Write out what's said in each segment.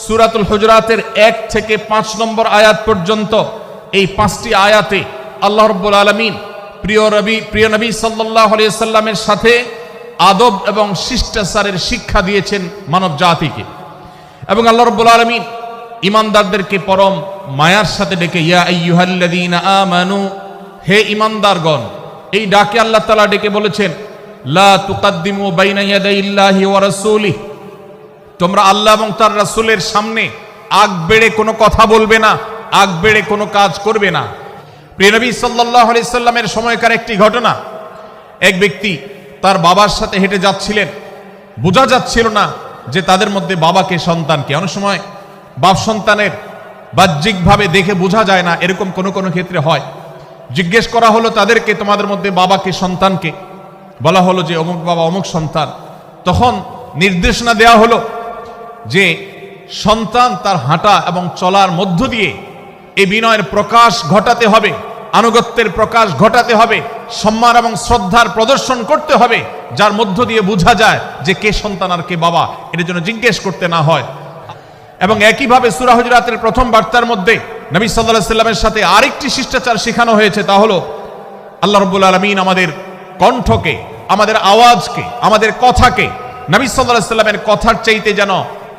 সূরাতুল হুজুরাতের 1 থেকে 5 নম্বর আয়াত পর্যন্ত এই 5টি আয়াতে আল্লাহ রাব্বুল আলামিন প্রিয় নবী সাল্লাল্লাহু আলাইহি সাল্লামের সাথে আদব এবং শিষ্টাচারের শিক্ষা দিয়েছেন মানব জাতিকে। এবং আল্লাহ রাব্বুল আলামিন ঈমানদারদেরকে পরম মায়ার সাথে ডেকে ইয়া আইয়ুহাল্লাযীনা আমানু, হে ঈমানদারগণ, এই ডাকে আল্লাহ তাআলা ডেকে বলেছেন লা তুকাদ্দিমু বাইনা ইয়াদাইল্লাহি ওয়া রাসূলিহি, তোমরা আল্লাহ এবং তার রাসূলের সামনে আগ বেড়ে কোনো কথা বলবে না, আগ বেড়ে কোনো কাজ করবে না। প্রিয় নবী সাল্লাল্লাহু আলাইহি সাল্লামের সময়কার একটি ঘটনা, এক ব্যক্তি তার বাবার সাথে হেঁটে যাচ্ছিলেন, বোঝা যাচ্ছিল না যে তাদের মধ্যে বাবাকে সন্তানকে। অনেক সময় বাপ সন্তানের বাহ্যিকভাবে দেখে বোঝা যায় না, এরকম কোনো কোনো ক্ষেত্রে হয়। জিজ্ঞেস করা হলো তাদেরকে, তোমাদের মধ্যে বাবাকে সন্তানকে? বলা হলো যে অমুক বাবা অমুক সন্তান। তখন নির্দেশনা দেওয়া হলো যে সন্তান তার হাঁটা এবং চলার মধ্য দিয়ে এই বিনয়ের প্রকাশ ঘটাতে হবে, আনুগত্যের প্রকাশ ঘটাতে হবে, সম্মান এবং শ্রদ্ধার প্রদর্শন করতে হবে, যার মধ্য দিয়ে বোঝা যায় যে কে সন্তান আর কে বাবা, এর জন্য জিজ্ঞেস করতে না হয়। এবং একইভাবে সূরা হুজুরাতের প্রথম বার্তার মধ্যে নবী সাল্লাল্লাহু আলাইহি সাল্লামের সাথে আরেকটি শিষ্টাচার শেখানো হয়েছে, তা হলো আল্লাহ রাব্বুল আলামিন আমাদের কণ্ঠকে, আমাদের আওয়াজকে, আমাদের কথাকে নবী সাল্লাল্লাহু আলাইহি সাল্লামের কথার চাইতে যেন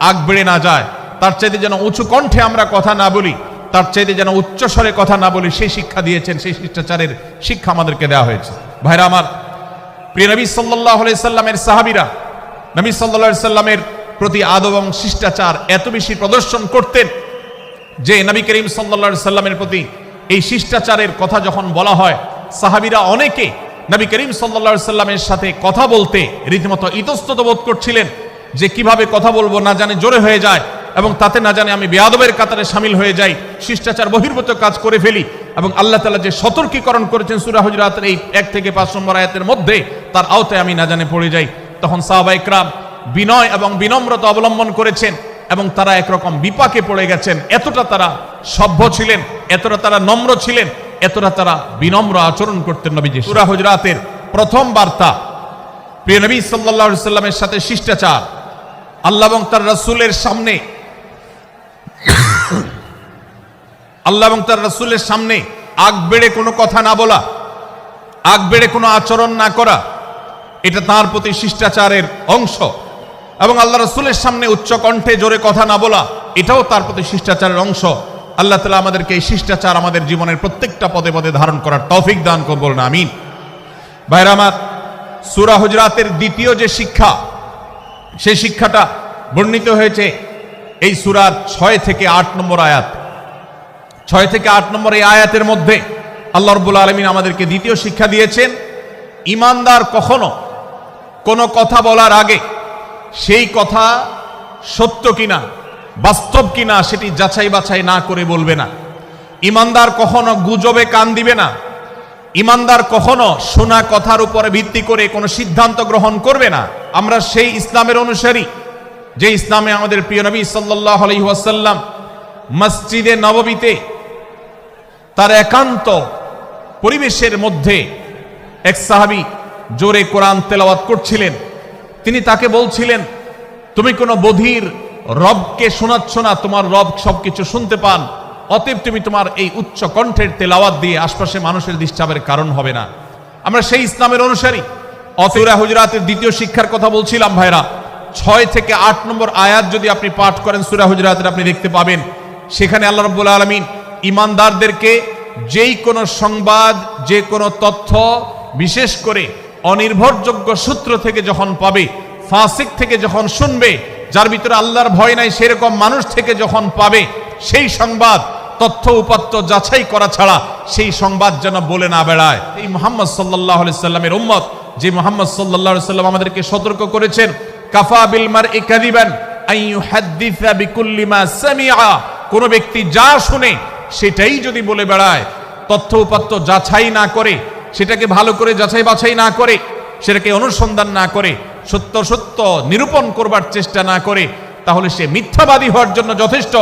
আগ বেড়ে না যায়, তার চাইতে যেন উঁচু কণ্ঠে আমরা কথা না বলি, তার চাইতে যেন উচ্চ স্বরে কথা না বলি, সেই শিক্ষা দিয়েছেন, সেই শিষ্টাচারের শিক্ষা আমাদেরকে দেওয়া হয়েছে। ভাইরা আমার, প্রিয় নবী সাল্লাল্লাহু আলাইহি সাল্লামের সাহাবীরা নবী সাল্লাল্লাহু আলাইহি সাল্লামের প্রতি আদব এবং শিষ্টাচার এত বেশি প্রদর্শন করতেন যে নবী করিম সাল্লাল্লাহু আলাইহি সাল্লামের প্রতি এই শিষ্টাচারের কথা যখন বলা হয়, সাহাবীরা অনেকে নবী করিম সাল্লাল্লাহু আলাইহি সাল্লামের সাথে কথা বলতে রীতিমতো ইতস্তত বোধ করছিলেন যে কিভাবে কথা বলবো, না জানে জোরে হয়ে যায় এবং তাতে না জানে আমি বেয়াদবের কাতারে শামিল হয়ে যাই, শিষ্টাচার বহির্ভূত কাজ করে ফেলি। এবং আল্লাহ তাআলা যে সতর্কীকরণ করেছেন সূরা হুজুরাতের এই 1 থেকে 5 নম্বর আয়াতের মধ্যে, তার আওতায় আমি না জানে পড়ে যাই। তখন সাহাবায়ে কেরাম বিনয় এবং বিনম্রতা অবলম্বন করেছেন এবং তারা একরকম বিপাকে পড়ে গেছেন। এতটা তারা সভ্য ছিলেন, এতটা তারা নম্র ছিলেন, এতটা তারা বিনম্র আচরণ করতেন নবীজি। সূরা হুজুরাতের প্রথম বার্তা প্রিয় নবী সাল্লাল্লাহু আলাইহি সাল্লামের সাথে শিষ্টাচার, আল্লাহ এবং তার রাসূলের সামনে আল্লাহ এবং তার রাসূলের সামনে আগ বেড়ে কোনো কথা না বলা, আগ বেড়ে কোনো আচরণ না করা, এটা তার প্রতি শিষ্টাচারের অংশ। এবং আল্লাহ রাসূলের সামনে উচ্চ কণ্ঠে জোরে কথা না বলা, এটাও তার প্রতি শিষ্টাচারের অংশ। আল্লাহ তাআলা আমাদেরকে এই শিষ্টাচার আমাদের জীবনের প্রত্যেকটা পদে পদে ধারণ করার তৌফিক দান করুন, বলুন আমিন। ভাইরা আমার, সূরা হুজুরাতের দ্বিতীয় যে শিক্ষা, সেই শিক্ষাটা বর্ণিত হয়েছে এই সূরার 6 থেকে 8 নম্বর আয়াত। 6 থেকে 8 নম্বর এই আয়াতের মধ্যে আল্লাহ রাব্বুল আলামিন আমাদেরকে দ্বিতীয় শিক্ষা দিয়েছেন, ঈমানদার কখনো কোনো কথা বলার আগে সেই কথা সত্য কিনা, বাস্তব কিনা, সেটি যাচাই বাছাই না করে বলবে না। ঈমানদার কখনো গুজবে কান দিবে না। ঈমানদার কখনো শোনা কথার উপরে ভিত্তি করে কোনো সিদ্ধান্ত গ্রহণ করবে না। আমরা সেই ইসলামের অনুসারী যে ইসলামে আমাদের প্রিয় নবী সাল্লাল্লাহু আলাইহি ওয়াসাল্লাম মসজিদে নববীতে তার একান্ত পরিবেশের মধ্যে এক সাহাবী জোরে কোরআন তেলাওয়াত করছিলেন। তিনি তাকে বলছিলেন, তুমি কোনো বধির রবকে শোনাচ্ছ না, তোমার রব সবকিছু শুনতে পান, অতএব তুমি তোমার এই উচ্চ কণ্ঠের তেলাওয়াত দিয়ে আশপাশে মানুষের ডিস্টার্বের কারণ হবে না। আমরা সেই ইসলামের অনুসারী। সূরা হুজুরাতের দ্বিতীয় শিক্ষার কথা বলছিলাম ভাইরা। 6 থেকে 8 নম্বর আয়াত যদি আপনি পাঠ করেন সূরা হুজুরাতের, আপনি দেখতে পাবেন সেখানে আল্লাহ রাব্বুল আলামিন ঈমানদারদেরকে যেই কোনো সংবাদ, যে কোনো তথ্য, বিশেষ করে অনির্ভরযোগ্য সূত্র থেকে যখন পাবে, ফাসিক থেকে যখন শুনবে, যার ভিতরে আল্লাহর ভয় নাই সেরকম মানুষ থেকে যখন পাবে, সেই সংবাদ, তথ্য উপাত্ত যাচাই করা ছাড়া সেই সংবাদ যেন বলে না বেড়ায়। এই মুহাম্মদ সাল্লাল্লাহু আলাইহি সাল্লামের উম্মত, যে মুহাম্মদ সাল্লাল্লাহু আলাইহি সাল্লাম আমাদেরকে সতর্ক করেছেন, কাফা বিল মারই কাযিবান আন ইউহাদ্দিসা বিকুল্লি মা সামিআ, কোন ব্যক্তি যা শুনে সেটাই যদি বলে বেড়ায়, তথ্য উপাত্ত যাচাই না করে, সেটাকে ভালো করে যাচাই বাছাই না করে, সেটাকে অনুসন্ধান না করে, সত্য সত্য নিরূপণ করবার চেষ্টা না করে, তাহলে সে মিথ্যাবাদী হওয়ার জন্য যথেষ্ট।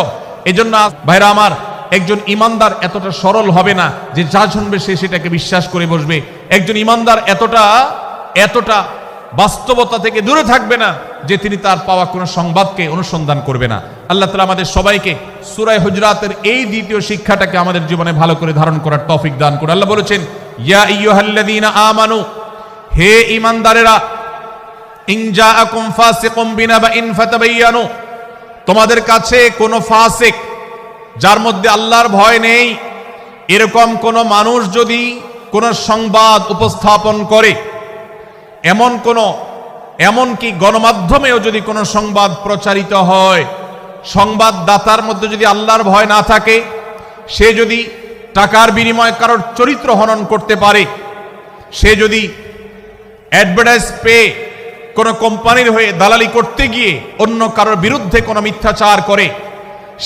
এজন্য ভাইরা আমার, একজন ঈমানদার এতটা সরল হবে না যে যা শুনবে সে সেটাকে বিশ্বাস করে বসবে। একজন ঈমানদার এতটা বাস্তবতা থেকে দূরে থাকবে না, যে তিনি তার পাওয়া কোনো সংবাদকে অনুসন্ধান করবে না। আল্লাহ তাআলা আমাদের সবাইকে সূরা হুজরাতের এই দ্বিতীয় শিক্ষাটাকে আমাদের জীবনে ভালো করে ধারণ করার তৌফিক দান করুন। আল্লাহ বলেছেন, ইয়া আইয়ুহাল্লাযীনা আমানু, হে ঈমানদারেরা, ইন জাআকুম ফাসিকুম বিনাবাইন ফাতাবায়ানু, তোমাদের কাছে কোনো ফাসিক, যার মধ্যে আল্লাহর ভয় নেই, এরকম কোন মানুষ যদি কোন সংবাদ উপস্থাপন করে, এমনকি গণমাধ্যমেও যদি কোনো সংবাদ প্রচারিত হয়, সংবাদদাতার মধ্যে যদি আল্লাহর ভয় না থাকে, সে যদি টাকার বিনিময়ে কারোর চরিত্র হনন করতে পারে, সে যদি অ্যাডভার্টাইজ পেয়ে কোনো কোম্পানির হয়ে দালালি করতে গিয়ে অন্য কারোর বিরুদ্ধে কোনো মিথ্যাচার করে,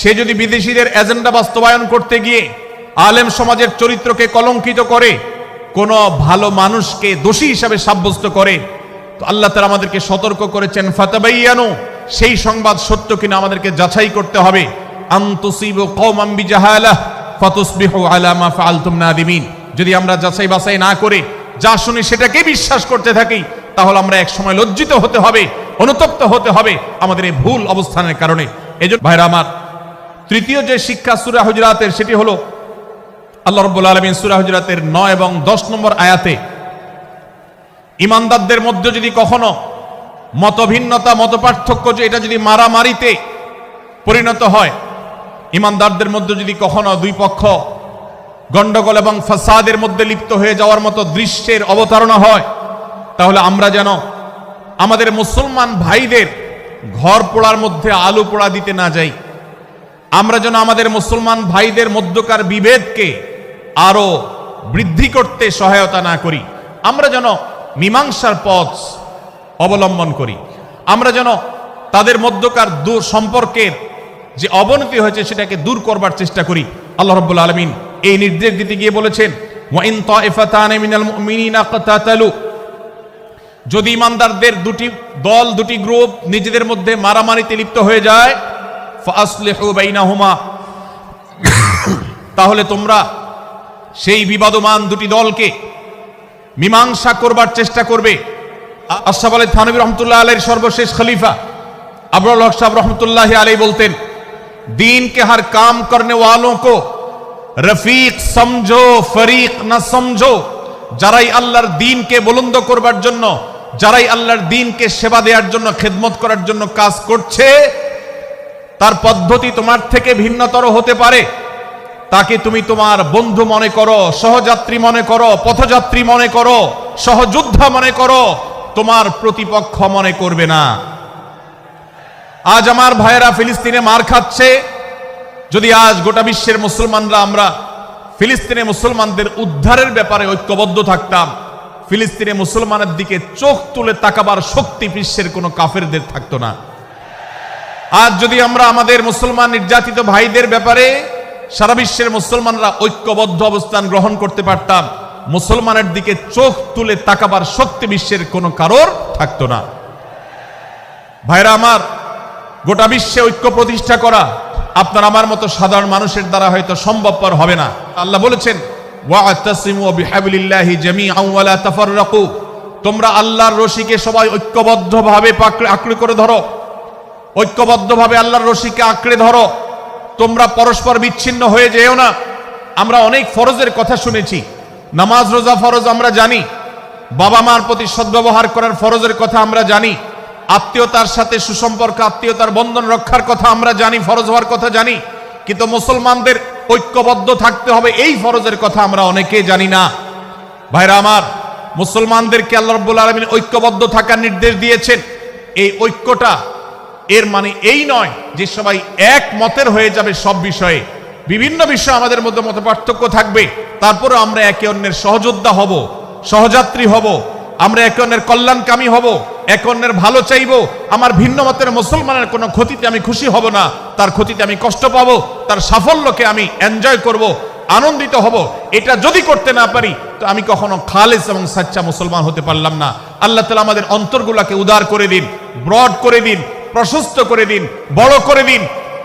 সে যদি বিদেশিদের এজেন্ডা বাস্তবায়ন করতে গিয়ে আলেম সমাজের চরিত্রকে কলঙ্কিত করে, কোনো ভালো মানুষকে দোষী হিসাবে সাব্যস্ত করে, তো আল্লাহ তাআলা আমাদেরকে সতর্ক করেছেন, ফাতাবায়ানু, সেই সংবাদ সত্য কিনা আমাদেরকে যাচাই করতে হবে। আন তুসিবু কওমান বিজাহালাহ ফাতুসবিহু আলা মা ফাআলতুম নাদিমিন, যদি আমরা যাচাই বাছাই না করে যা শুনি সেটাকে বিশ্বাস করতে থাকি, তাহলে আমরা এক সময় লজ্জিত হতে হবে, অনুতপ্ত হতে হবে আমাদের এই ভুল অবস্থানের কারণে। এজন্য ভাইরা আমার, তৃতীয় যে শিক্ষা সূরা হুজরাতের, সেটি হলো আল্লাহ রাব্বুল আলামিন সূরা হুজরাতের 9 এবং 10 নম্বর আয়াতে ঈমানদারদের মধ্যে যদি কখনো মতভিন্নতা, মতপার্থক্য, যে এটা যদি মারামারিতে পরিণত হয়, ঈমানদারদের মধ্যে যদি কখনো দুই পক্ষ গন্ডগোল এবং ফাসাদের মধ্যে লিপ্ত হয়ে যাওয়ার মতো দৃশ্যের অবতারণা হয়, তাহলে আমরা যেন আমাদের মুসলমান ভাইদের ঘর পোড়ার মধ্যে আলু পোড়া দিতে না যাই, আমরা যেন আমাদের মুসলমান ভাইদের মধ্যকার বিভেদকে আরো বৃদ্ধি করতে সহায়তা না করি, আমরা যেন মীমাংসার পথ অবলম্বন করি, আমরা যেন তাদের মধ্যকার সম্পর্কের যে অবনতি হয়েছে সেটাকে দূর করবার চেষ্টা করি। আল্লাহ রাব্বুল আলামিন এই নির্দেশ দিতে গিয়ে বলেছেন, ওয়া ইন তাইফাতানি মিনাল মুমিনিনা ইকতাতালু, যদি ঈমানদারদের দুটি দল, দুটি গ্রুপ নিজেদের মধ্যে মারামারিতে লিপ্ত হয়ে যায়, ফাসলিহু বাইনাহুমা, তাহলে তোমরা সেই বিবাদমান দুটি দলকে মীমাংসা করবার চেষ্টা করবে। আশরাফ আলী থানভী রহমতুল্লাহ আলাইহির সর্বশেষ খলিফা আবুল হক সাহেব রহমতুল্লাহ আলাইহি বলতেন, दीन के हर काम करने वालों को रफीक समझो, फरीक ना समझो। যারাই আল্লাহর দ্বীনকে বুলন্দ করবার জন্য, যারাই আল্লাহর দ্বীনকে সেবা দেওয়ার জন্য, খেদমত করার জন্য কাজ করছে, তার পদ্ধতি তোমার থেকে ভিন্নতর হতে পারে, তাকে তুমি তোমার বন্ধু মনে করো, সহযাত্রী মনে করো, পথযাত্রী মনে করো, সহযোদ্ধা মনে করো, তোমার প্রতিপক্ষ মনে করবে না। আজ আমার ভাইয়েরা ফিলিস্তিনে মার খাচ্ছে, যদি আজ গোটা বিশ্বের মুসলমানরা আমরা ফিলিস্তিনে মুসলমানদের উদ্ধারের ব্যাপারে ঐক্যবদ্ধ থাকতাম, ফিলিস্তিনে মুসলমানের দিকে চোখ তুলে তাকাবার শক্তি বিশ্বের কোনো কাফেরদের থাকতো না। আজ যদি আমরা আমাদের মুসলমান নির্যাতিত ভাইদের ব্যাপারে সারা বিশ্বের মুসলমানরা ঐক্যবদ্ধ অবস্থান গ্রহণ করতে পারতাম, মুসলমানের দিকে চোখ তুলে তাকাবার শক্তি বিশ্বের কোনো কারোর থাকতো না। ভাইরা আমার, গোটা বিশ্বে ঐক্য প্রতিষ্ঠা করা আপনার আমার মতো সাধারণ মানুষের দ্বারা হয়তো সম্ভবপর হবে না। আল্লাহ বলেছেন, ওয়া'তাসিমু বিহাবলিল্লাহি জামিআন ওয়া লা তাফাররাকু, তোমরা আল্লাহর রশিকে সবাই ঐক্যবদ্ধভাবে আঁকড়ে করে ধরো, ঐক্যবদ্ধভাবে আল্লাহর রশিকে আঁকড়ে ধরো, তোমরা পরস্পর বিচ্ছিন্ন হয়ে যেও না। আমরা অনেক ফরজের কথা শুনেছি, নামাজ রোজা ফরজ আমরা জানি, বাবা মার প্রতি সদ্ব্যবহার করার ফরজের কথা আমরা জানি, আত্মীয়তার সাথে সুসম্পর্ক, আত্মীয়তার বন্ধন রক্ষার কথা আমরা জানি, ফরজ হওয়ার কথা জানি, কিন্তু মুসলমানদের ঐক্যবদ্ধ থাকতে হবে এই ফরজের কথা আমরা অনেকেই জানি না। ভাইরা আমার, মুসলমানদেরকে আল্লাহ রাব্বুল আলামিন ঐক্যবদ্ধ থাকার নির্দেশ দিয়েছেন। এই ঐক্যটা এর মানে এই নয় যে সবাই এক মতের হয়ে যাবে সব বিষয়ে, বিভিন্ন বিষয়ে আমাদের মধ্যে মতপার্থক্য থাকবে, তারপরে আমরা একে অন্যের সহযোদ্ধা হব, সহযাত্রী হব, আমরা একে অন্যের কল্যাণকামী হব, একে অন্যের ভালো চাইব। আমার ভিন্ন মতের মুসলমানের কোনো ক্ষতিতে আমি খুশি হব না, তার ক্ষতিতে আমি কষ্ট পাবো, তার সাফল্যকে আমি এনজয় করব, আনন্দিত হব। এটা যদি করতে না পারি তো আমি কখনো খালেস এবং সাচ্চা মুসলমান হতে পারলাম না। আল্লাহ তাআলা আমাদের অন্তরগুলোকে উদার করে দিন, ব্রড করে দিন, প্রশস্ত করে দিন, বড় করে দিন,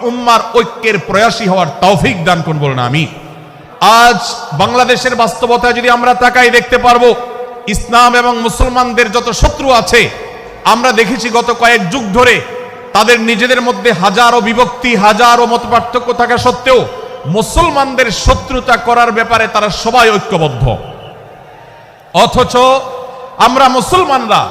উম্মার ঐক্যের প্রয়াসী হওয়ার তৌফিক দান করুন বলুন আমিন। আজ বাংলাদেশের বাস্তবতা যদি আমরা তাকাই, দেখতে পারবো ইসলাম এবং মুসলমানদের যত শত্রু আছে, আমরা দেখেছি গত কয়েক যুগ ধরে তাদের নিজেদের মধ্যে হাজারো বিভক্তি, হাজারো মতপার্থক্য থাকা সত্ত্বেও মুসলমানদের শত্রুতা করার ব্যাপারে তারা সবাই ঐক্যবদ্ধ। অথচ আমরা মুসলমানরা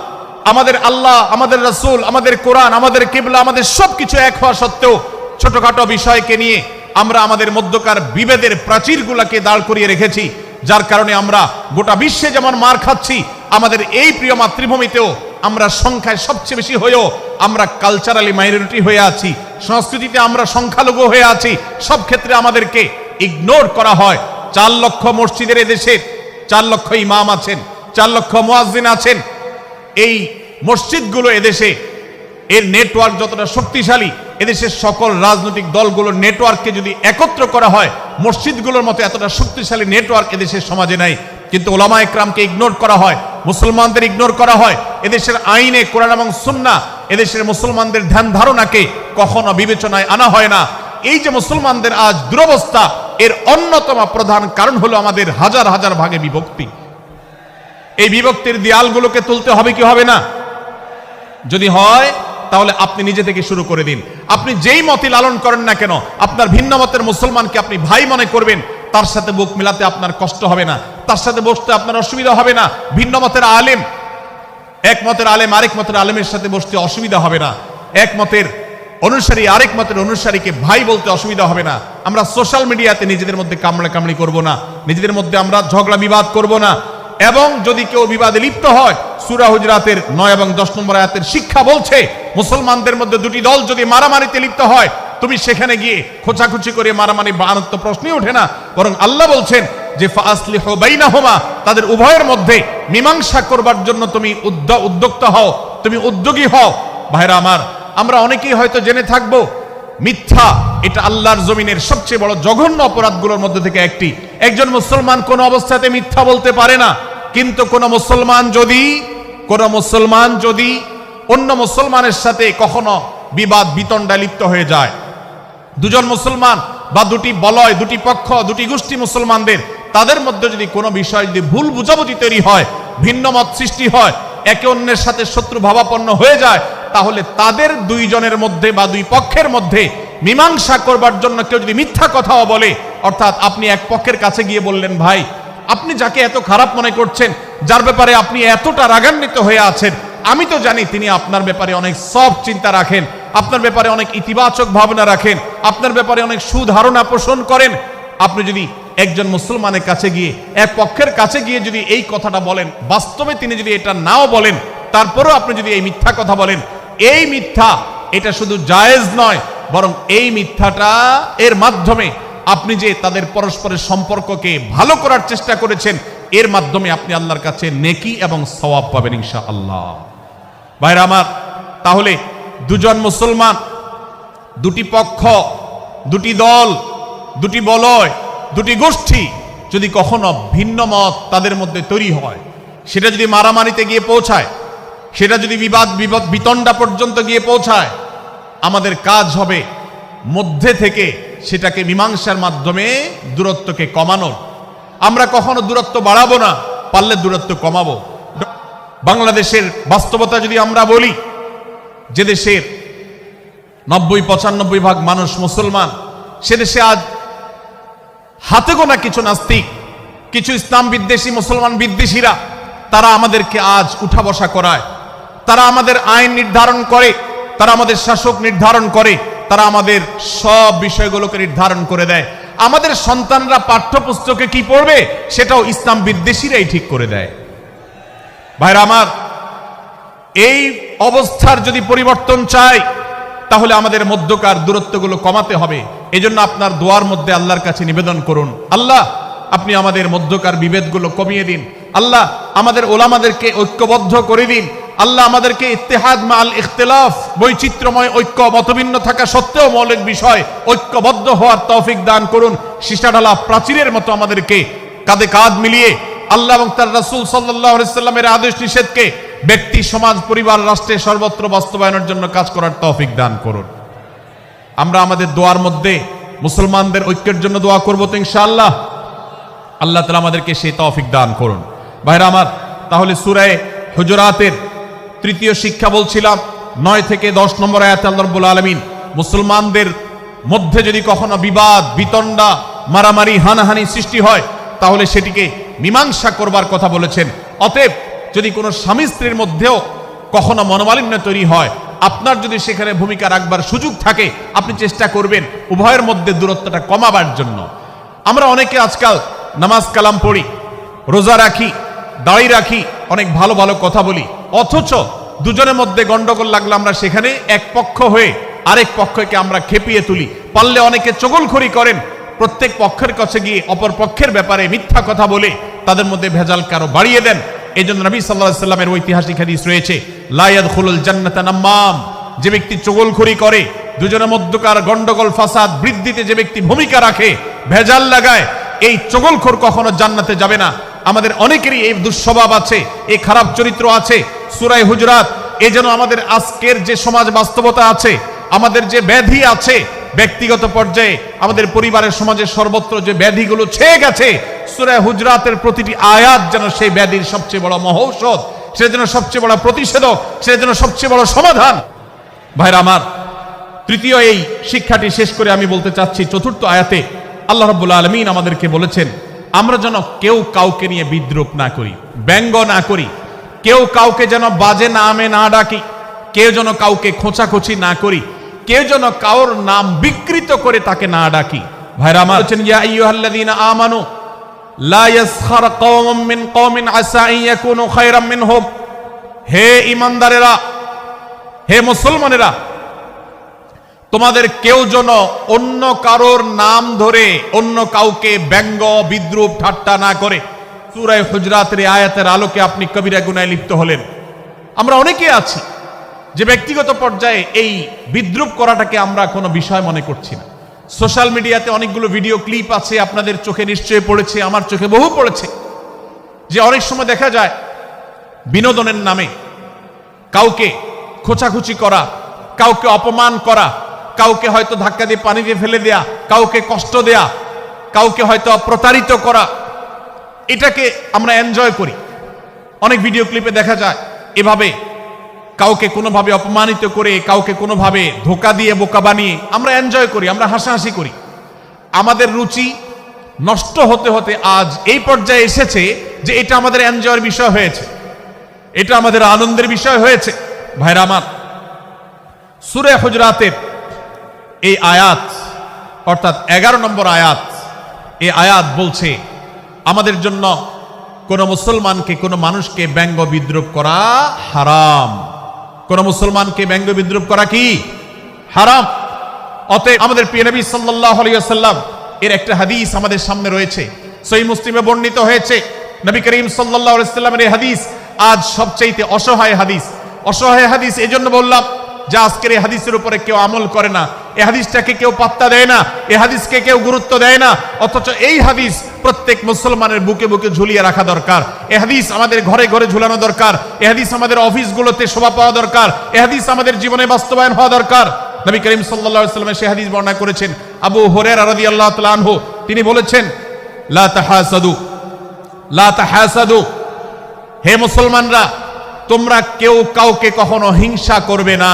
আমাদের আল্লাহ, আমাদের রাসূল, আমাদের কোরআন, আমাদের কিবলা, আমাদের সবকিছু এক হওয়া সত্ত্বেও ছোটখাটো বিষয়কে নিয়ে আমরা আমাদের মধ্যকার বিভেদের প্রাচীরগুলোকে দাঁড় করিয়ে রেখেছি, যার কারণে আমরা গোটা বিশ্বে যেমন মার খাচ্ছি, আমাদের এই প্রিয় মাতৃভূমিতেও আমরা সংখ্যায় সবচেয়ে বেশি হয়েও আমরা কালচারালি মাইনরিটি হয়ে আছি, সংস্কৃতিতে আমরা সংখ্যালঘু হয়ে আছি। সব ক্ষেত্রে আমাদেরকে ইগনোর করা হয়। 4 লক্ষ মসজিদের এদেশে 4 লক্ষ ইমাম আছেন, 4 লক্ষ মুয়াজ্জিন আছেন। এই মসজিদগুলো এদেশে এর নেটওয়ার্ক যতটা শক্তিশালী, এদেশের সকল রাজনৈতিক দলগুলোর নেটওয়ার্ককে যদি একত্র করা হয়, মসজিদগুলোর মতো এতটা শক্তিশালী নেটওয়ার্ক এদেশের সমাজে নাই। কিন্তু ওলামা একরামকে ইগনোর করা হয়, মুসলমানদের ইগনোর করা হয়। এদেশের আইনে কোরআন এবং সুন্নাহ এদেশের মুসলমানদের ধ্যান ধারণাকে কখনো বিবেচনায় আনা হয় না। এই যে মুসলমানদের আজ দুরবস্থা, এর অন্যতম প্রধান কারণ হলো আমাদের হাজার হাজার ভাগে বিভক্তি। এই বিভক্তির দেয়ালগুলোকে তুলতে হবে কি হবে না? যদি হয় তাহলে আপনি নিজে থেকে শুরু করে দিন। আপনি যেই মতই লালন করেন না কেন, আপনার ভিন্ন মতের মুসলমানকে আপনি ভাই মনে করবেন, তার সাথে বুক মিলাতে আপনার কষ্ট হবে না, তার সাথে বসতে আপনার অসুবিধা হবে না। ভিন্ন মতের আলেম, এক মতের আলেম আরেক মতের আলেমের সাথে বসতে অসুবিধা হবে না। এক মতের অনুসারী আরেক মতের অনুসারীকে ভাই বলতে অসুবিধা হবে না। আমরা সোশ্যাল মিডিয়াতে নিজেদের মধ্যে কামড়াকামড়ি করব না, নিজেদের মধ্যে আমরা ঝগড়া বিবাদ করব না। এবং যদি কেউ বিবাদে লিপ্ত হয়, সূরা হুজরাতের 9 এবং 10 নম্বর আয়াতের শিক্ষা বলছে, মুসলমানদের মধ্যে দুটি দল যদি মারামারিতে লিপ্ত হয়, তুমি সেখানে গিয়ে খোঁচাখুচি করে মারামারি বানানোর তো প্রশ্নই ওঠে না। বরং আল্লাহ বলছেন যে ফাসলিহু বাইনাহুমা, তাদের উভয়ের মধ্যে মীমাংসা করবার জন্য তুমি উদ্যোক্তা হও, তুমি উদ্যোগী হও। ভাইরা আমার, আমরা অনেকেই হয়তো জেনে থাকবো মিথ্যা এটা আল্লাহর জমিনের সবচেয়ে বড় জঘন্য অপরাধগুলোর মধ্যে থেকে একটি। একজন মুসলমান কোন অবস্থাতে মিথ্যা বলতে পারে না, কিন্তু কোন মুসলমান যদি অন্য মুসলমানের সাথে কখনো বিবাদ বিতণ্ডায় লিপ্ত হয়ে যায়, দুজন মুসলমান বা দুটি বলয়, দুটি পক্ষ, দুটি গোষ্ঠী মুসলমানদের, তাদের মধ্যে যদি কোনো বিষয় যদি ভুল বুঝাবুঝি তৈরি হয়, ভিন্ন মত সৃষ্টি হয়, একে অন্যের সাথে শত্রু ভাবাপন্ন হয়ে যায়, তাহলে তাদের দুইজনের মধ্যে বা দুই পক্ষের মধ্যে মীমাংসা করবার জন্য কেউ যদি মিথ্যা কথাও বলে, অর্থাৎ আপনি এক পক্ষের কাছে গিয়ে বললেন, ভাই আপনি যাকে এত খারাপ মনে করছেন, যার ব্যাপারে আপনি এতটা রাগান্বিত হয়ে আছেন, আমি তো জানি তিনি আপনার ব্যাপারে অনেক সফট চিন্তা রাখেন, আপনার ব্যাপারে অনেক ইতিবাচক ভাবনা রাখেন, আপনার ব্যাপারে অনেক সুধারণা পোষণ করেন। আপনি যদি একজন মুসলমানের কাছে গিয়ে, এক পক্ষের কাছে গিয়ে যদি এই কথাটা বলেন, বাস্তবে তিনি যদি এটা নাও বলেন, তারপরেও আপনি যদি এই মিথ্যা কথা বলেন, এই মিথ্যা এটা শুধু জায়েজ নয়, বরং এই মিথ্যাটা এর মাধ্যমে আপনি যে তাদের পরস্পরের সম্পর্ককে ভালো করার চেষ্টা করেছেন, এর মাধ্যমে আপনি আল্লাহর কাছে নেকি এবং সওয়াব পাবেন ইনশাআল্লাহ। ভাইরা আমার, তাহলে দুজন মুসলমান, দুটি পক্ষ, দুটি দল, দুটি বলয়, দুটি গোষ্ঠী যদি কখনো ভিন্ন মত তাদের মধ্যে তৈরি হয়, সেটা যদি মারামারিতে গিয়ে পৌঁছায়, সেটা যদি বিবাদ বিতণ্ডা পর্যন্ত গিয়ে পৌঁছায়, আমাদের কাজ হবে মধ্যে থেকে সেটাকে মীমাংসার মাধ্যমে দূরত্বকে কমানোর। আমরা কখনো দূরত্ব বাড়াবো না, পারলে দূরত্ব কমাবো। বাংলাদেশের বাস্তবতা যদি আমরা বলি, যে দেশের 90-95 ভাগ মানুষ মুসলমান, সে দেশে আজ হাতে গোনা কিছু নাস্তিক, কিছু ইসলাম বিদ্বেষী, মুসলমান বিদ্বেষীরা, তারা আমাদেরকে আজ উঠা বসা করায়, তারা আমাদের আইন নির্ধারণ করে, তারা আমাদের শাসক নির্ধারণ করে, তারা আমাদের সব বিষয়গুলোকে নির্ধারণ করে দেয়। আমাদের সন্তানরা পাঠ্যপুস্তকে কি পড়বে সেটাও ইসলাম বিদ্বেষীরাই ঠিক করে দেয়। ভাইরা আমার, এই অবস্থার যদি পরিবর্তন চাই, তাহলে আমাদের মধ্যকার দূরত্বগুলো কমাতে হবে। এজন্য আপনার দোয়ার মধ্যে আল্লাহর কাছে নিবেদন করুন, আল্লাহ আপনি আমাদের মধ্যকার বিভেদগুলো কমিয়ে দিন, আল্লাহ আমাদের ওলামাদেরকে ঐক্যবদ্ধ করে দিন, আল্লাহ আমাদেরকে ইত্তেহাদ মাল ইখতিলাফ, বৈচিত্র্যময় ঐক্য, মতভিন্ন থাকা সত্ত্বেও মৌলিক বিষয় ঐক্যবদ্ধ হওয়ার তৌফিক দান করুন। সীসাঢালা প্রাচীরের মতো আমাদেরকে কাঁধে কাঁধ মিলিয়ে আল্লাহ এবং তার রাসূল সাল্লাল্লাহু আলাইহি সাল্লামের আদেশ নিষেধকে ব্যক্তি, সমাজ, পরিবার, রাষ্ট্রে সর্বত্র বাস্তবায়নের জন্য কাজ করার তৌফিক দান করুন। আমরা আমাদের দোয়ার মধ্যে মুসলমানদের ঐক্যের জন্য দোয়া করব তো ইনশাআল্লাহ। আল্লাহ তাআলা আমাদেরকে সেই তৌফিক দান করুন। ভাইরা আমার, তাহলে সূরা হুজুরাতের তৃতীয় শিক্ষা বলছিলাম 9 থেকে 10 নম্বর আয়াতে আল্লাহ রাব্বুল আলামিন মুসলমানদের মধ্যে যদি কখনো বিবাদ বিতণ্ডা মারামারি হানাহানি সৃষ্টি হয় তাহলে সেটিকে মীমাংসা করবার কথা বলেছেন। অতএব যদি কোনো স্বামী স্ত্রীর মধ্যেও কখনো মনোমালিন্য তৈরি হয়, আপনার যদি সেখানে ভূমিকা রাখবার সুযোগ থাকে, আপনি চেষ্টা করবেন উভয়ের মধ্যে দূরত্বটা কমাবার জন্য। আমরা অনেকে আজকাল নামাজ কালাম পড়ি, রোজা রাখি, দাড়ি রাখি, অনেক ভালো ভালো কথা বলি, অথচ দুজনের মধ্যে গন্ডগোল লাগলে আমরা সেখানে এক পক্ষ হয়ে আরেক পক্ষকে আমরা খেপিয়ে তুলি। পারলে অনেকে চগলখড়ি করেন, প্রত্যেক পক্ষের কাছে গিয়ে অপর পক্ষের ব্যাপারে মিথ্যা কথা বলে তাদের মধ্যে ভেজাল কারো বাড়িয়ে দেন। এই জন্য নবী সাল্লাল্লাহু আলাইহি ওয়াসাল্লামের ঐতিহাসিক হাদিস রয়েছে, লা ইয়াদখুলুল জান্নাতা নাম্মাম, যে ব্যক্তি চগলখড়ি করে, দুজনের মধ্যকার গন্ডগোল ফাসাদ বৃদ্ধিতে যে ব্যক্তি ভূমিকা রাখে, ভেজাল লাগায়, এই চগলখোর কখনো জান্নাতে যাবে না। আমাদের অনেকেরই এই দুঃস্বভাব আছে, এই খারাপ চরিত্র আছে। সূরা হুজুরাত এই যেন আমাদের আজকের যে সমাজ বাস্তবতা আছে, আমাদের যে ব্যাধি আছে ব্যক্তিগত পর্যায়ে, আমাদের পরিবারের সমাজের সর্বত্র যে ব্যাধিগুলো ছেয়ে গেছে, সূরা হুজুরাতের প্রতিটি আয়াত যেন সেই ব্যাধির সবচেয়ে বড় মহৌষধ, সেটা যেন সবচেয়ে বড় প্রতিষেধক, সেটা যেন সবচেয়ে বড় সমাধান। ভাইরা আমার, তৃতীয় এই শিক্ষাটি শেষ করে আমি বলতে চাচ্ছি, চতুর্থ আয়াতে আল্লাহ রাব্বুল আলামিন আমাদেরকে বলেছেন আমরা যেন কেউ কাউকে নিয়ে বিদ্রূপ না করি, ব্যঙ্গ না করি, কেউ কাউকে যেন বাজে নামে না ডাকি, কেউ যেন কাউকে খোঁচাখুচি না করি, কেউ যেন কাউর নাম বিকৃত করে তাকে না ডাকি। ভাইরা আমার, বলেছেন ইয়া আইয়ুহাল্লাযীনা আমানু লা ইয়াসখার কওমুম মিন কওমিন আসা আন ইয়াকুনু খায়রাম মিনহুম, হে ঈমানদারেরা, হে মুসলমানেরা, তোমাদের কেউ যেন অন্য কারোর নাম ধরে অন্য কাউকে ব্যঙ্গ বিদ্রূপ ঠাট্টা না করে। সূরা হুজুরাতের আয়াতের আলোকে আপনি কবিরা গুনাহে লিপ্ত হলেন। আমরা অনেকে আছি যে ব্যক্তিগত পর্যায়ে এই বিদ্রূপ করাটাকে আমরা কোনো বিষয় মনে করছি না। সোশ্যাল মিডিয়াতে অনেকগুলো ভিডিও ক্লিপ আছে, আপনাদের চোখে নিশ্চয়ই পড়েছে, আমার চোখে বহু পড়েছে, যে অনেক সময় দেখা যায় বিনোদনের নামে কাউকে খোঁচাখুচি করা, কাউকে অপমান করা, কাউকে হয়তো ধাক্কা দিয়ে পানিতে ফেলে দেয়া, কাউকে কষ্ট দেয়া, কাউকে হয়তো প্রতারিত করা, এটাকে আমরা এনজয় করি। অনেক ভিডিও ক্লিপে দেখা যায় এভাবে কাউকে কোনোভাবে অপমানিত করে, কাউকে কোনোভাবে ধোকা দিয়ে বোকা বানিয়ে আমরা এনজয় করি, আমরা হাসাহাসি করি। আমাদের রুচি নষ্ট হতে হতে আজ এই পর্যায়ে এসেছে যে এটা আমাদের এনজয়ের বিষয় হয়েছে, এটা আমাদের আনন্দের বিষয় হয়েছে। ভাইরা আমার, সূরা হুজুরাতের এই আয়াত অর্থাৎ 11 নম্বর আয়াত, এই আয়াত বলছে আমাদের জন্য কোন মুসলমানকে, কোন মানুষকে ব্যঙ্গ বিদ্রূপ করা হারাম। কোন মুসলমানকে ব্যঙ্গ বিদ্রূপ করা কি হারাম। অতএব আমাদের প্রিয় নবী সাল্লাল্লাহু আলাইহি ওয়াসাল্লাম এর একটা হাদিস আমাদের সামনে রয়েছে, সহিহ মুসলিমে বর্ণিত হয়েছে। নবী করিম সাল্লাল্লাহু আলাইহি ওয়াসাল্লামের এই হাদিস আজ সবচেয়ে অসহায় হাদিস। অসহায় হাদিস এই জন্য বললাম যে আজকের এই হাদিসের উপরে কেউ আমল করে না, এই হাদিসটাকে কেউ পাত্তা দেয় না, এই হাদিসকে কেউ গুরুত্ব দেয় না। অথচ এই হাদিস প্রত্যেক মুসলমানের বুকে বুকে ঝুলিয়ে রাখা দরকার। এই হাদিস আমাদের ঘরে ঘরে ঝুলানো দরকার। এই হাদিস আমাদের অফিসগুলোতে শোভা পাওয়া দরকার। এই হাদিস আমাদের জীবনে বাস্তবায়ন হওয়া দরকার। নবী করিম সাল্লাল্লাহু আলাইহি ওয়াসাল্লাম সেই হাদিস বর্ণনা করেছেন। আবু হুরায়রা রাদিয়াল্লাহু তাআলা আনহু তিনি বলেছেন, লা তাহাসাদু, লা তাহাসাদু, হে মুসলমানরা, তোমরা কেউ কাউকে কখনো হিংসা করবে না।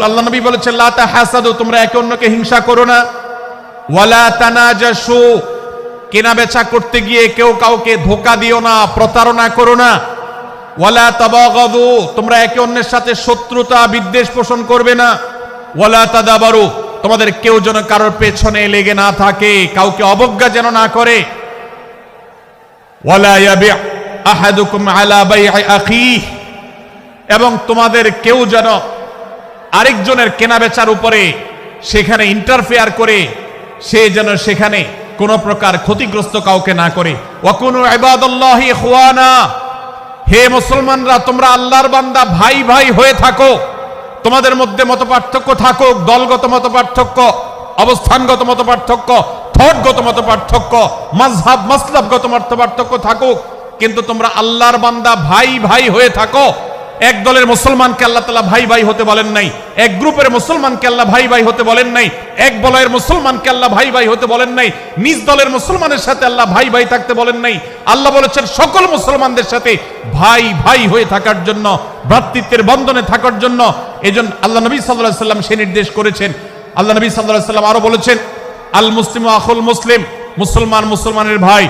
আল্লাহ নবী বলেছেন, লা তাহাসাদু, তোমরা একে অন্যকে হিংসা করো না। ওয়ালা তানাজাসু, কেনা বেচা করতে গিয়ে কেউ কাউকে ধোঁকা দিও না, প্রতারণা করো না। ওয়ালা তাবাগাদু, তোমরা একে অন্যের সাথে শত্রুতা বিদ্বেষ পোষণ করবে না। ওয়ালা তাদাবারু, তোমাদের কেউ যেন কারোর পেছনে লেগে না থাকে, কাউকে অবজ্ঞা যেন না করে। ওয়ালা ইয়াবি আহাদুকুম আলা বাই'i আখিহি, এবং তোমাদের কেউ যেন আরেকজনের কেনাবেচার উপরে সেখানে ইন্টারফেয়ার করে সে যেন সেখানে কোন প্রকার ক্ষতিগ্রস্ত কাউকে না করে। ওয়াকুনু ইবাদাল্লাহি ইখওয়ানা, হে মুসলমানরা, তোমরা আল্লাহর বান্দা ভাই ভাই হয়ে থাকো। তোমাদের মধ্যে মতপার্থক্য থাকুক, দলগত মতপার্থক্য, অবস্থানগত মতপার্থক্য, থটগত মতপার্থক্য, মাযহাব মাসলাবগত মতপার্থক্য থাকুক, কিন্তু তোমরা আল্লাহর বান্দা ভাই ভাই হয়ে থাকো। এক দলের মুসলমানকে আল্লাহ তাআলা ভাই ভাই হতে বলেন নাই, এক গ্রুপের মুসলমানকে আল্লাহ ভাই ভাই হতে বলেন নাই, এক বলয়ের মুসলমানকে আল্লাহ ভাই ভাই হতে বলেন নাই, নিজ দলের মুসলমানের সাথে আল্লাহ ভাই ভাই থাকতে বলেন নাই। আল্লাহ বলেছেন সকল মুসলমানদের সাথে ভাই ভাই হয়ে থাকার জন্য, ভ্রাতৃত্বের বন্ধনে থাকার জন্য। এজন্য আল্লাহ নবী সাল্লাল্লাহু আলাইহি ওয়াসাল্লাম সে নির্দেশ করেছেন। আল্লাহ নবী সাল্লাল্লাহু আলাইহি ওয়াসাল্লাম আরো বলেছেন, আল মুসলিমু আখুল মুসলিম, মুসলমান মুসলমানের ভাই,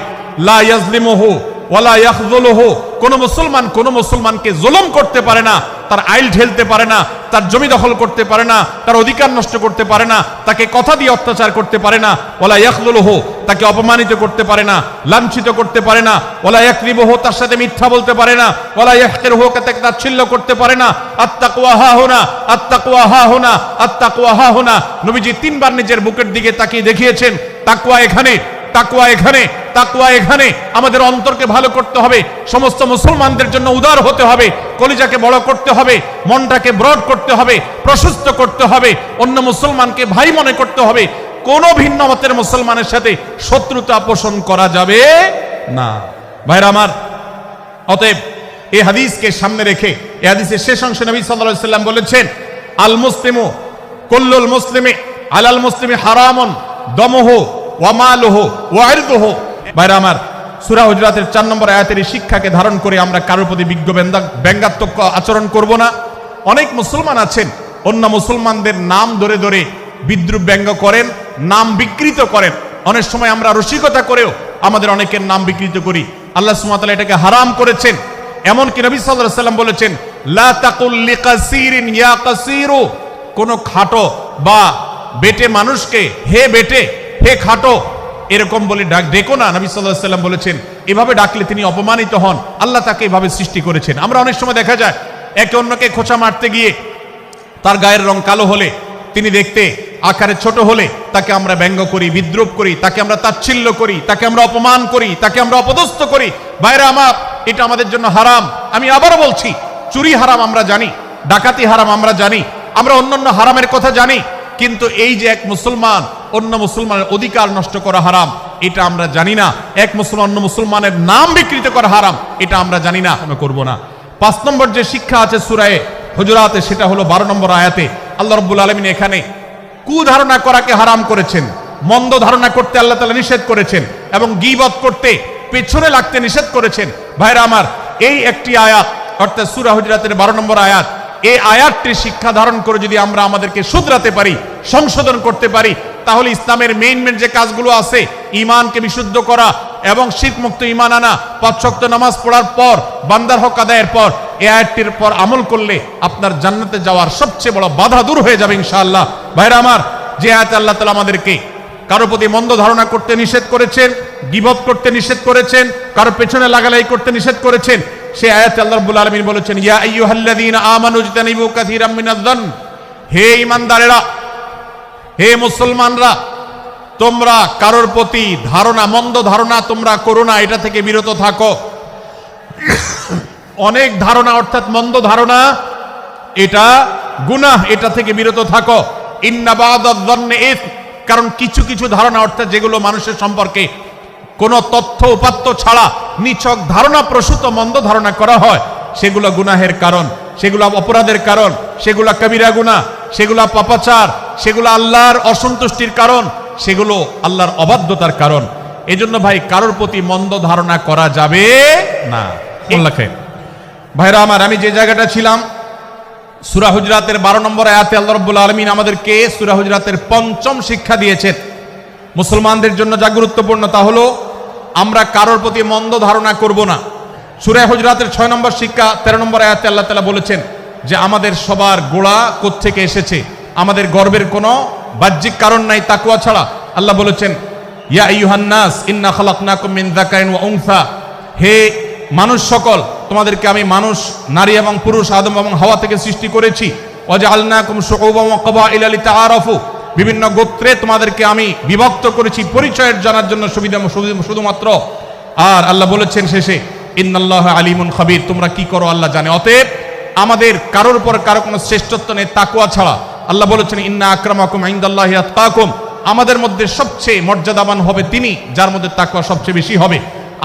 লা ইয়াজলিমুহু ওয়ালা ইয়াখযুলুহু, কোন মুসলমান কোন মুসলমানকে জুলুম করতে পারে না, তার আইল ঢেলতে পারে না, তার জমি দখল করতে পারে না, তার অধিকার নষ্ট করতে পারে না, তাকে কথা দিয়ে অত্যাচার করতে পারে না, ওয়ালা ইয়াখযুলুহু, তাকে অপমানিত করতে পারে না, লাঞ্ছিত করতে পারে না, ওয়ালা ইয়াকযিবুহু, তার সাথে মিথ্যা বলতে পারে না, ওয়ালা ইয়াহকিরুহু, তাকে তাচ্ছিল্য করতে পারে না। আত্তাকওয়া হাহুনা, আত্তাকওয়া হাহুনা, আত্তাকওয়া হাহুনা। নবীজি তিনবার নিজের বুকের দিকে তাকিয়ে দেখিয়েছেন, তাকওয়া এখানে, তাকওয়া এখানে, তাকওয়া এখানে। আমাদের অন্তরকে ভালো করতে হবে, সমস্ত মুসলমানদের জন্য উদার হতে হবে, কলিজাকে বড় করতে হবে, মনটাকে ব্রড করতে হবে, প্রশস্ত করতে হবে, অন্য মুসলমানকে ভাই মনে করতে হবে। কোন ভিন্ন মতের মুসলমানের সাথে শত্রুতা পোষণ করা যাবে না। ভাইরা আমার, অতএব এই হাদিসকে সামনে রেখে এই হাদিসের শেষ অংশে নবী সাল্লাল্লাহু আলাইহি ওয়াসাল্লাম বলেছেন, আল মুসলিমু কুল্লুল মুসলিমি আলাল মুসলিমি হারামুন দমুহু ওয়া মালুহু ওয়া ইরদুহু। ভাইরা আমার, সূরা হুজরাতের 4 নম্বর আয়াতের এই শিক্ষাকে ধারণ করে আমরা কারোর প্রতি ব্যঙ্গাত্মক আচরণ করব না। অনেক মুসলমান আছেন অন্য মুসলমানদের নাম ধরে ধরে বিদ্রুপ ব্যঙ্গ করেন, নাম বিকৃত করেন। অনেক সময় আমরা রসিকতা করেও আমাদের অনেকের নাম বিকৃত করি। আল্লাহ সুবহানাহু ওয়া তাআলা এটাকে হারাম করেছেন। এমনকি নবী সাল্লাল্লাহু আলাইহি ওয়াসাল্লাম বলেছেন, লা তাকুল লিকাসিরিন ইয়া কাসিরু, কোন খাটো বা বেটে মানুষকে হে বেটে, হে খাটো, এরকম বলে ডেকো না। নবী সাল্লাল্লাহু আলাইহি ওয়াসাল্লাম বলেছেন, এভাবে ডাকলে তিনি অপমানিত হন। আল্লাহ তাকে এভাবে সৃষ্টি করেছেন। আমরা অনেক সময় দেখা যায় একে অন্যকে খোঁচা মারতে গিয়ে তার গায়ের রং কালো হলে, তিনি দেখতে আকারে ছোট হলে তাকে আমরা ব্যঙ্গ করি, বিদ্রুপ করি, তাকে আমরা তাচ্ছিল্য করি, তাকে আমরা অপমান করি, তাকে আমরা অপদস্থ করি। ভাইরা আমার, এটা আমাদের জন্য হারাম। আমি আবারও বলছি, চুরি হারাম আমরা জানি, ডাকাতি হারাম আমরা জানি, আমরা অন্যান্য হারামের কথা জানি, কিন্তু এই যে এক মুসলমান অন্য মুসলমানের অধিকার নষ্ট করা হারাম, এটা আমরা জানি না। এক মুসলমান অন্য মুসলমানের নাম বিকৃত করা হারাম, এটা আমরা জানি না, আমরা করব না। 5 নম্বর যে শিক্ষা আছে সূরা হুজুরাতে, সেটা হলো 12 নম্বর আয়াতে। আল্লাহ রাব্বুল আলামিন এখানে কুধারণা করাকে হারাম করেছেন, মন্দ ধারণা করতে আল্লাহ তাআলা নিষেধ করেছেন, এবং গীবত করতে, পেছনে লাগতে নিষেধ করেছেন। ভাইরা আমার, এই একটি আয়াত অর্থাৎ সূরা হুজুরাতের 12 নম্বর আয়াত, এই আয়াতটির শিক্ষা ধারণ করে যদি আমরা আমাদেরকে শুধরাতে পারি, সংশোধন করতে পারি, তাহলে ইসলামের মেইন যে কাজগুলো আছে, ঈমানকে বিশুদ্ধ করা এবং শিরক মুক্ত ঈমান আনা, 5 ওয়াক্ত নামাজ পড়ার পর, বান্দার হক আদায়ের পর, এই আয়াতটির পর আমল করলে আপনার জান্নাতে যাওয়ার সবচেয়ে বড় বাধা দূর হয়ে যাবে ইনশাআল্লাহ। ভাইরা আমার, যে আয়াতে আল্লাহ তাআলা আমাদেরকে কারো প্রতি মন্দ ধারণা করতে নিষেধ করেছেন, গীবত করতে নিষেধ করেছেন, কারো পেছনে লাগালাই করতে নিষেধ করেছেন, সেই আয়াতে আল্লাহ রাব্বুল আলামিন বলেছেন, ইয়া আইয়ুহাল্লাযীনা আমানু ইজতানিবু কাসীরাম মিনায-যন্ন, হে ঈমানদারেরা, হে মুসলমানরা, তোমরা কারোর প্রতি ধারণা, মন্দ ধারণা তোমরা করো না, এটা থেকে বিরত থাকো। অনেক ধারণা অর্থাৎ মন্দ ধারণা, এটা গুনাহ, এটা থেকে বিরত থাকো। ইন্না বা'দায-যন্নি ইসম, কারণ কিছু কিছু ধারণা অর্থাৎ যেগুলো মানুষের সম্পর্কে কোনো তথ্য উপাত্ত ছাড়া নিছক ধারণা প্রসূত মন্দ ধারণা করা হয়, সেগুলো গুনাহের কারণ, সেগুলো অপরাধের কারণ, সেগুলো কবিরা গুনাহ, সেগুলো পাপাচার, সেগুলো আল্লাহর অসন্তুষ্টির কারণ, সেগুলো আল্লাহর অবাধ্যতার কারণ। এজন্য ভাই, কারোর প্রতি মন্দ ধারণা করা যাবে না। ভাইরা আমার, আমি যে জায়গাটা ছিলাম, সূরা হুজরাতের 12 নম্বর আয়াতে আল্লাহ রাব্বুল আলামিন আমাদেরকে সূরা হুজরাতের 5ম শিক্ষা দিয়েছেন। মুসলমানদের জন্য যা গুরুত্বপূর্ণ তা হলো আমরা কারোর প্রতি মন্দ ধারণা করব না। সূরা হুজরাতের 6 নম্বর শিক্ষা 13 নম্বর আয়াতে আল্লাহ তাআলা বলেছেন যে আমাদের সবার গোড়া কোত্থেকে এসেছে, আমাদের গর্বের কোনো বাহ্যিক কারণ নাই তাকওয়া ছাড়া। আল্লাহ বলেছেন, ইয়া আইয়ুহান নাস ইন্না খালাকনাকুম মিন যাকারিন ওয়া উনসা, হে মানুষ সকল, তোমাদেরকে আমি মানুষ, নারী এবং পুরুষ, আদম এবং হাওয়া থেকে সৃষ্টি করেছি। ওয়া জাআলনাকুম শুউবান ওয়া ক্বাবাইলা লিতাআরাফু, বিভিন্ন গোত্রে তোমাদেরকে আমি বিভক্ত করেছি পরিচয়ের জানার জন্য, সুবিধা শুধুমাত্র। আর আল্লাহ বলেছেন শেষে, ইন্নাল্লাহা আলিমুন খাবীর, তোমরা কি করো আল্লাহ জানে। অতএব আমাদের কারোর উপর কারো কোনো শ্রেষ্ঠত্ব নেই তাকওয়া ছাড়া। আল্লাহ বলেছেন, ইন্না আকরামাকুম ইনদাল্লাহি আতকাকুম, আমাদের মধ্যে সবচেয়ে মর্যাদাবান হবে তিনি যার মধ্যে তাকওয়া সবচেয়ে বেশি হবে।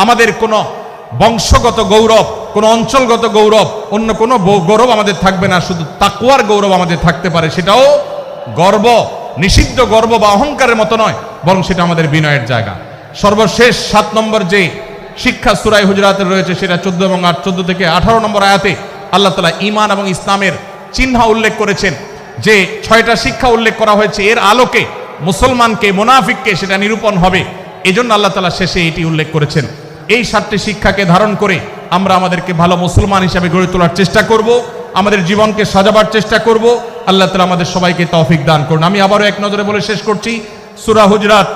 আমাদের কোনো বংশগত গৌরব, কোনো অঞ্চলগত গৌরব, অন্য কোনো গৌরব আমাদের থাকবে না, শুধু তাকওয়ার গৌরব আমাদের থাকতে পারে। সেটাও গর্ব, নিষিদ্ধ গর্ব বা অহংকারের মতো নয়, বরং সেটা আমাদের বিনয়ের জায়গা। সর্বশেষ 7 নম্বর যে শিক্ষা সূরা হুজুরাতে রয়েছে, সেটা 14 এবং 14 থেকে 18 নম্বর আয়াতে আল্লাহ তাআলা ঈমান এবং ইসলামের চিহ্ন উল্লেখ করেছেন। যে 6টা শিক্ষা উল্লেখ করা হয়েছে, এর আলোকে মুসলমানকে, মুনাফিককে সেটা নিরূপণ হবে। এজন্য আল্লাহ তাআলা শেষে এটি উল্লেখ করেছেন। এই 7টি শিক্ষাকে ধারণ করে আমরা আমাদেরকে ভালো মুসলমান হিসেবে গড়ে তোলার চেষ্টা করব, আমাদের জীবনকে সাজাবার চেষ্টা করব। আল্লাহ তাআলা আমাদের সবাইকে তৌফিক দান করুন। আমি আবারও এক নজরে বলে শেষ করছি, সূরা হুজরাত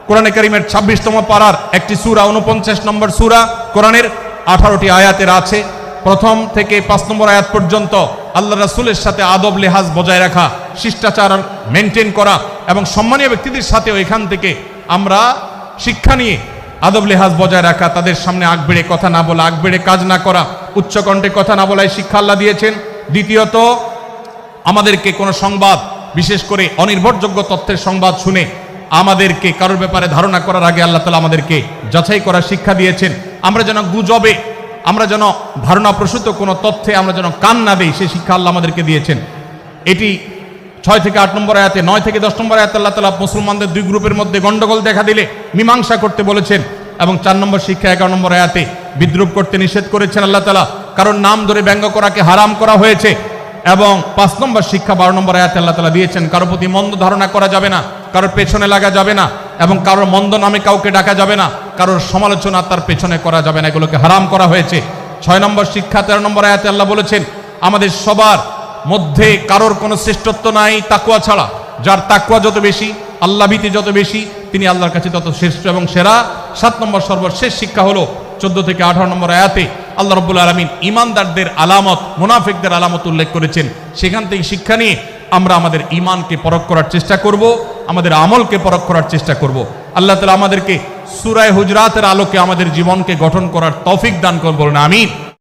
কোরআনে কারীমের 26তম পারার একটি সূরা, 49 নম্বর সূরা, কোরআনের 18টি আয়াতের আছে। প্রথম থেকে 5 নম্বর আয়াত পর্যন্ত আল্লাহ রাসূলের সাথে আদব লেহাজ বজায় রাখা, শিষ্টাচার মেনটেন করা এবং সম্মানীয় ব্যক্তিদের সাথেও এখান থেকে আমরা শিক্ষা নিয়ে আদব লেহাজ বজায় রাখা, তাদের সামনে আগ বেড়ে কথা না বলা, আগ বেড়ে কাজ না করা, উচ্চকণ্ঠে কথা না বলা, এই শিক্ষা আল্লাহ দিয়েছেন। দ্বিতীয়ত, আমাদেরকে কোনো সংবাদ, বিশেষ করে অনির্ভরযোগ্য তথ্যের সংবাদ শুনে আমাদেরকে কারোর ব্যাপারে ধারণা করার আগে আল্লাহ তাআলা আমাদেরকে যাচাই করার শিক্ষা দিয়েছেন। আমরা যেন গুজবে, আমরা যেন ধারণাপ্রসূত কোনো তথ্যে আমরা যেন কান না দেই, সেই শিক্ষা আল্লাহ আমাদেরকে দিয়েছেন। এটি 6 থেকে 8 নম্বর আয়াতে, 9 থেকে 10 নম্বর আয়াতে আল্লাহ তাআলা মুসলমানদের 2 গ্রুপের মধ্যে গন্ডগোল দেখা দিলে মীমাংসা করতে বলেছেন। এবং 4 নম্বর শিক্ষা 11 নম্বর আয়াতে বিদ্রুপ করতে নিষেধ করেছেন আল্লাহ তাআলা, কারণ নাম ধরে ব্যঙ্গ করাকে হারাম করা হয়েছে। এবং 5 নম্বর শিক্ষা 12 নম্বর আয়াতে আল্লাহ তাআলা দিয়েছেন, কারোর প্রতি মন্দ ধারণা করা যাবে না, কারোর পেছনে লাগা যাবে না, এবং কারোর মন্দ নামে কাউকে ডাকা যাবে না, কারোর সমালোচনা তার পেছনে করা যাবে না, এগুলোকে হারাম করা হয়েছে। 6 নম্বর শিক্ষা 13 নম্বর আয়াতে আল্লাহ বলেছেন, আমাদের সবার মধ্যে কারোর কোনো শ্রেষ্ঠত্ব নাই তাকওয়া ছাড়া। যার তাকওয়া যত বেশি, আল্লাহ ভীতি যত বেশি, তিনি আল্লাহর কাছে তত শ্রেষ্ঠ এবং সেরা। 7 নম্বর সর্বশেষ শিক্ষা হলো 14 থেকে 18 নম্বর আয়াতে আল্লাহ রাব্বুল আলামিন ঈমানদারদের আলামত, মুনাফিকদের আলামত উল্লেখ করেছেন। সেখান থেকে শিক্ষা নিয়ে আমরা আমাদের ঈমানকে পরখ করার চেষ্টা করব, আমাদের আমলকে পরখ করার চেষ্টা করব। আল্লাহ তাআলা আমাদেরকে সূরা হুজরাতের আলোকে আমাদের জীবনকে গঠন করার তৌফিক দান করুন, বলুন আমিন।